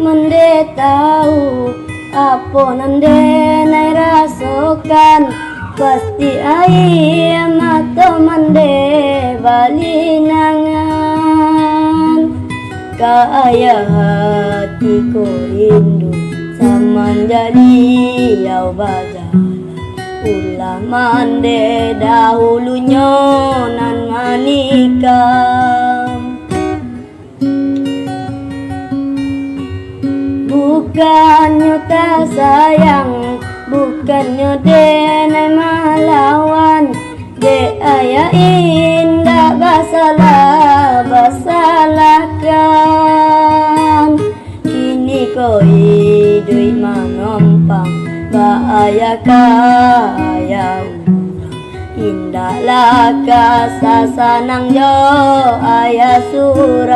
mende tahu apa nande nai rasakan. Pasti ai mata mande balinangan. Kaya hatiku rindu sama jadi yau bajalan. Ulah mande dahulunya nan manikah. Bukannya tak sayang, bukannya denai melawan. De ayah indah basalahkan. Kini kau hidup menompang bahaya kaya. Indahlah kasasanang jo ayah surah.